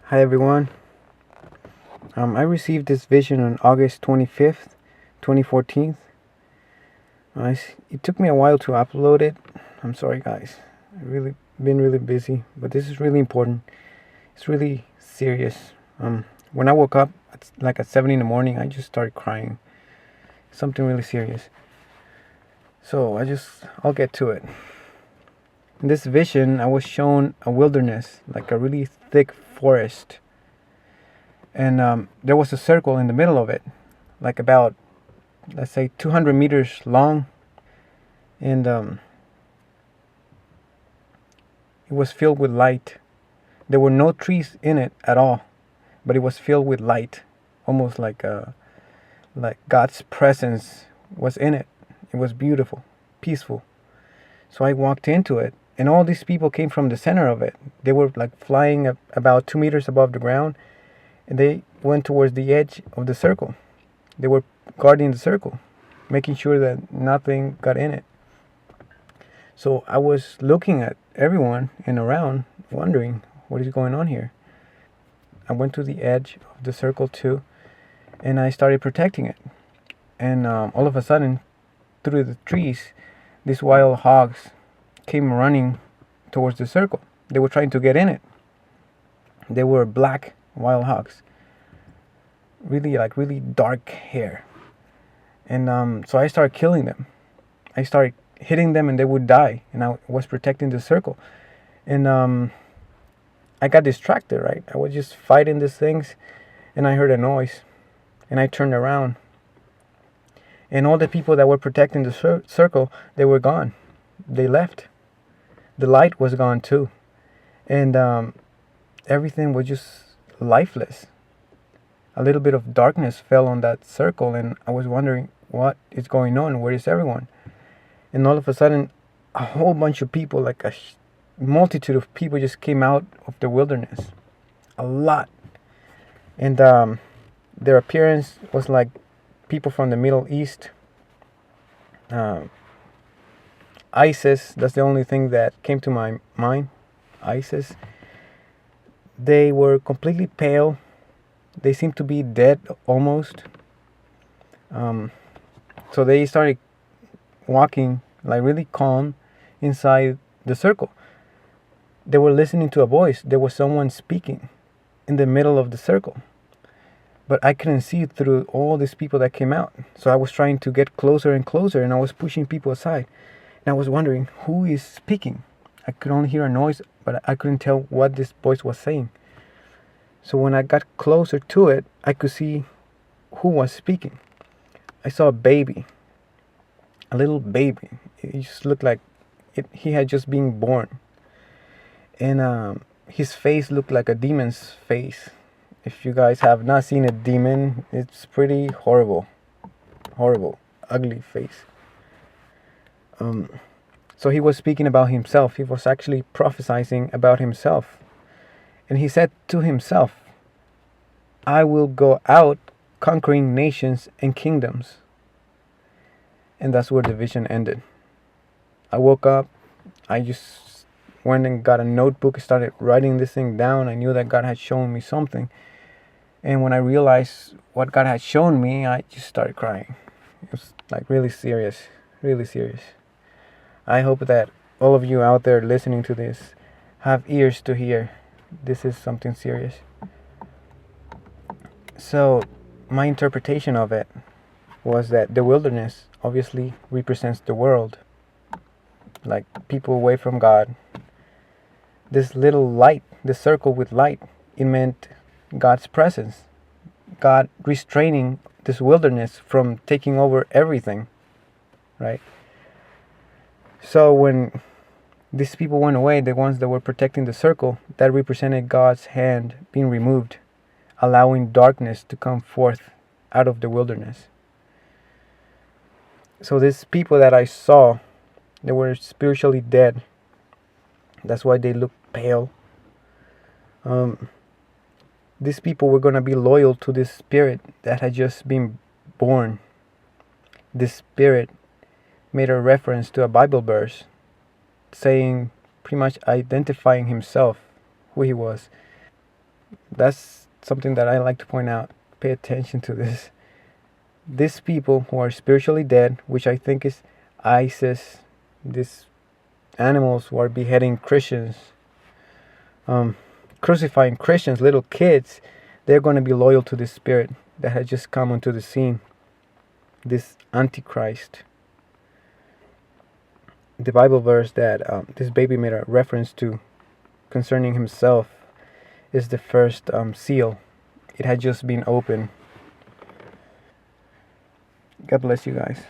Hi everyone. I received this vision on August 25th, 2014. It took me a while to upload it. I'm sorry, guys. I've really been really busy, but this is really important. It's really serious. When I woke up, at 7 in the morning, I just started crying. Something really serious. So I'll get to it. In this vision, I was shown a wilderness, like a really thick forest, and there was a circle in the middle of it, like about, let's say, 200 meters long, and it was filled with light. There were no trees in it at all, but it was filled with light, almost like God's presence was in it. It was beautiful, peaceful. So I walked into it, and all these people came from the center of it. They were like flying about 2 meters above the ground, and they went towards the edge of the circle. They were guarding the circle, making sure that nothing got in it. So I was looking at everyone and around, wondering what is going on here. I went to the edge of the circle too, and I started protecting it. And all of a sudden, through the trees, these wild hogs came running towards the circle. They were trying to get in it. They were black wild hogs, really dark hair. And so I started killing them. I started hitting them, and they would die. And I was protecting the circle. And I got distracted, right? I was just fighting these things, and I heard a noise, and I turned around. And all the people that were protecting the circle, they were gone. They left. The light was gone too. And everything was just lifeless. A little bit of darkness fell on that circle, and I was wondering what is going on. Where is everyone? And all of a sudden, a whole bunch of people, like a multitude of people, just came out of the wilderness. A lot. And their appearance was like people from the Middle East. ISIS, that's the only thing that came to my mind. ISIS. They were completely pale. They seemed to be dead almost. So they started walking like really calm inside the circle. They were listening to a voice. There was someone speaking in the middle of the circle. But I couldn't see through all these people that came out. So I was trying to get closer and closer, and I was pushing people aside. And I was wondering, who is speaking? I could only hear a noise, but I couldn't tell what this voice was saying. So when I got closer to it, I could see who was speaking. I saw a baby, a little baby. It just looked like he had just been born. And his face looked like a demon's face. If you guys have not seen a demon, it's pretty horrible, ugly face. So he was speaking about himself. He was actually prophesying about himself. And he said to himself, I will go out conquering nations and kingdoms. And that's where the vision ended. I woke up. I just went and got a notebook, started writing this thing down. I knew that God had shown me something. And when I realized what God had shown me, I just started crying. It was like really serious, really serious. I hope that all of you out there listening to this have ears to hear. This is something serious. So my interpretation of it was that the wilderness obviously represents the world, like people away from God. This little light, the circle with light, it meant God's presence, God restraining this wilderness from taking over everything, right? So when these people went away, the ones that were protecting the circle, that represented God's hand being removed, allowing darkness to come forth out of the wilderness. So these people that I saw, they were spiritually dead. That's why they looked pale. These people were going to be loyal to this spirit that had just been born. This spirit made a reference to a Bible verse, saying, pretty much identifying himself, who he was. That's something that I like to point out. Pay attention to this. These people who are spiritually dead, which I think is ISIS, these animals who are beheading Christians, crucifying Christians, little kids, they're going to be loyal to this spirit that has just come onto the scene, this Antichrist. The Bible verse that this baby made a reference to concerning himself is the first seal. It had just been opened. God bless you guys.